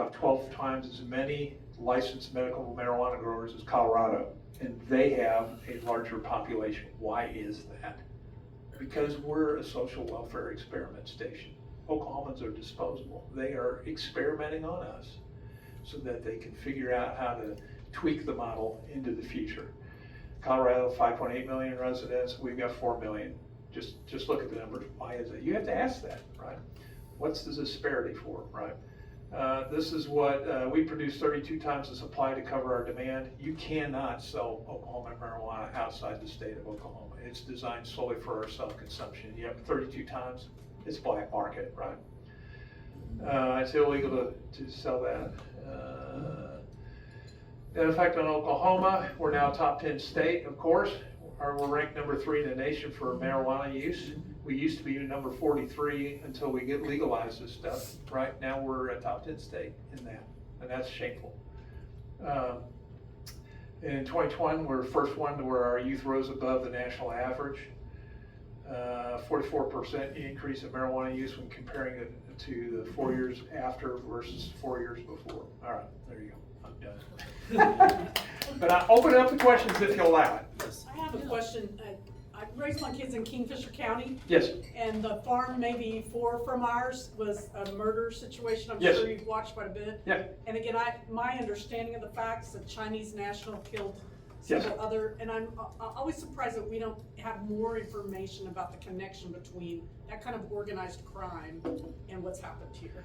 about 12 times as many licensed medical marijuana growers as Colorado, and they have a larger population. Why is that? Because we're a social welfare experiment station. Oklahomans are disposable. They are experimenting on us so that they can figure out how to tweak the model into the future. Colorado, 5.8 million residents, we've got 4 million. Just look at the numbers. Why is that? You have to ask that, right? What's the disparity for, right? This is what, we produce 32 times the supply to cover our demand. You cannot sell Oklahoma marijuana outside the state of Oklahoma. It's designed solely for our self-consumption. You have 32 times, it's black market, right? It's illegal to sell that. The effect on Oklahoma, we're now top 10 state, of course. We're ranked number 3 in the nation for marijuana use. We used to be number 43 until we get legalized this stuff. Right now we're a top 10 state in that, and that's shameful. In 2020, we're the first one where our youth rose above the national average. 44% increase in marijuana use when comparing it to the 4 years after versus 4 years before. All right, there you go. I'm done. But I open it up to questions if you'll allow it. I have a question. I raised my kids in Kingfisher County. Yes. And the farm maybe 4 from ours was a murder situation. I'm Yes. sure you've watched quite a bit. Yeah. And again, my understanding of the facts, the Chinese national killed Yes. several other, and I'm always surprised that we don't have more information about the connection between that kind of organized crime and what's happened here.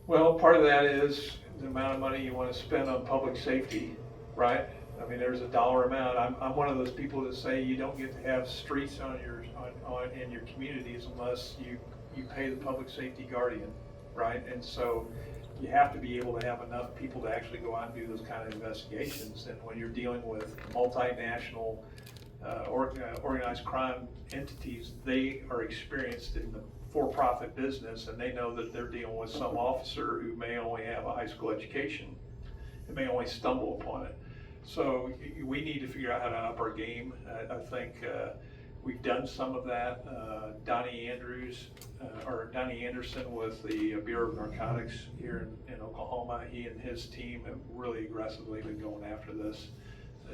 Well, part of that is the amount of money you want to spend on public safety, right? I mean, there's a dollar amount. I'm one of those people that say you don't get to have streets in your communities unless you pay the public safety guardian, right? And so you have to be able to have enough people to actually go out and do those kind of investigations. And when you're dealing with multinational organized crime entities, they are experienced in the for-profit business, and they know that they're dealing with some officer who may only have a high school education and may only stumble upon it. So we need to figure out how to up our game. I think we've done some of that. Donnie Anderson with the Bureau of Narcotics here in Oklahoma, he and his team have really aggressively been going after this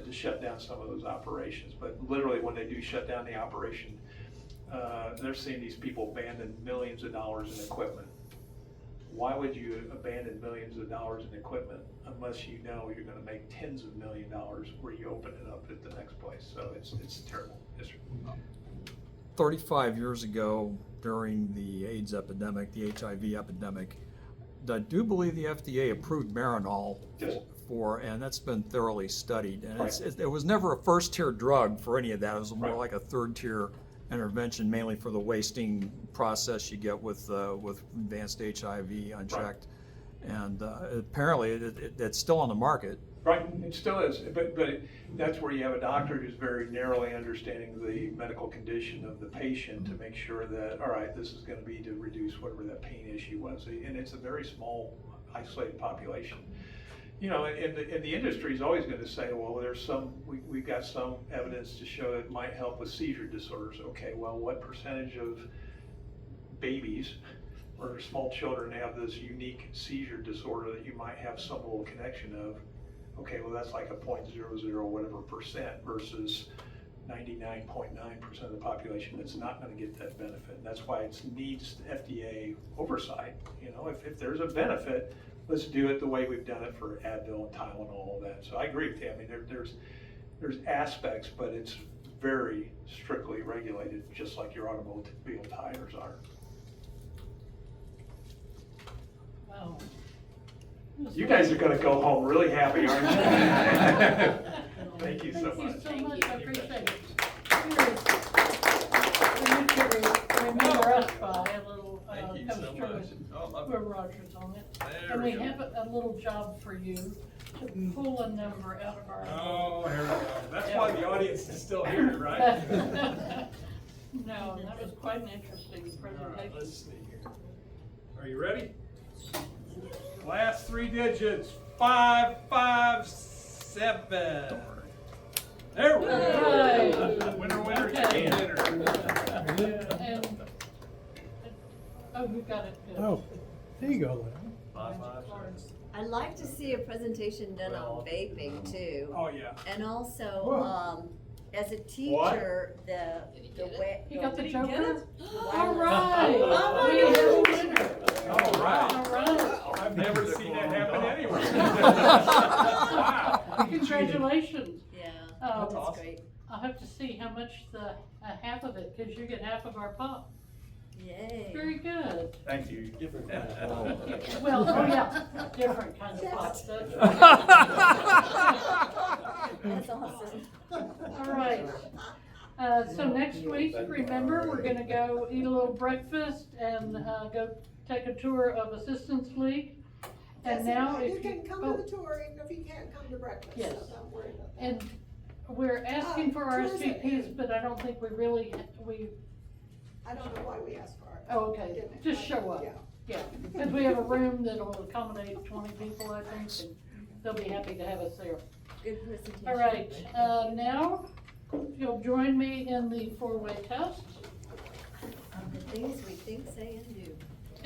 to shut down some of those operations. But literally when they do shut down the operation, they're seeing these people abandon millions of dollars in equipment. Why would you abandon millions of dollars in equipment unless you know you're going to make tens of $millions where you open it up at the next place? So it's terrible. Yes, sir. 35 years ago, during the AIDS epidemic, the HIV epidemic, I do believe the FDA approved Marinol Yes. and that's been thoroughly studied. And Right. it was never a first-tier drug for any of that. It was more Right. like a third-tier intervention, mainly for the wasting process you get with advanced HIV unchecked. Right. And apparently it's still on the market. Right, it still is, but that's where you have a doctor who's very narrowly understanding the medical condition of the patient to make sure that, all right, this is going to be to reduce whatever that pain issue was. And it's a very small, isolated population. You know, and the industry is always going to say, well, we've got some evidence to show it might help with seizure disorders. Okay, well, what percentage of babies or small children have this unique seizure disorder that you might have some little connection of? Okay, well, that's like a 0.00 whatever percent versus 99.9% of the population that's not going to get that benefit. And that's why it needs FDA oversight. You know, if there's a benefit, let's do it the way we've done it for Advil and Tylenol and all that. So I agree with you. I mean, there's aspects, but it's very strictly regulated, just like your automobile tires are. Wow. You guys are going to go home really happy, aren't you? Thank you so much. Thank you so much. I appreciate it. Remember us by a little, comes through where Roger's on it. And we have a little job for you to pull a number out of our. Oh, here we go. That's why the audience is still here, right? No, that was quite an interesting presentation. All right, let's see here. Are you ready? Last 3 digits, 557. There we go. Winner, winner, Okay. chicken dinner. And, oh, you got it. Good. Oh, there you go, Lynn. 557. I I'd like to see a presentation done on vaping too. Oh, yeah. And also, as a teacher, the way. You got the Did he get joker? it? All right. Oh, We have a winner. All right. All right. I've never seen that happen anywhere. Wow. Congratulations. Yeah, Oh, that's awesome. great. I'll have to see how much half of it, because you get half of our pop. Yay. Very good. Thank you. Well, oh yeah, different kinds of pop. That's awesome. All right. So next week, remember, we're gonna go eat a little breakfast and go take a tour of Assistance League. And now if You can come oh, to the tour even if you can't come to breakfast, Yes. so don't worry about that. and we're asking for tours at RSVPs, noon. but I don't think we really, I don't know why we asked for it. oh, okay, Didn't- just show up. Yeah. Yeah, because we have a room that'll accommodate 20 people, I think, and they'll be happy to have us there. Good presentation. All right, now, you'll join me in the four-way test. The things we think, say, and do.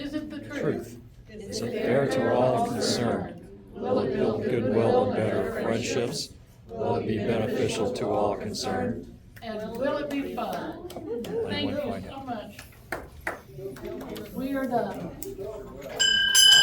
Is it the truth? Truth. Is it fair to all concerned? Will it build goodwill and better friendships? Will it be beneficial to all concerned? And will it be fun? Thank you so much. We are done.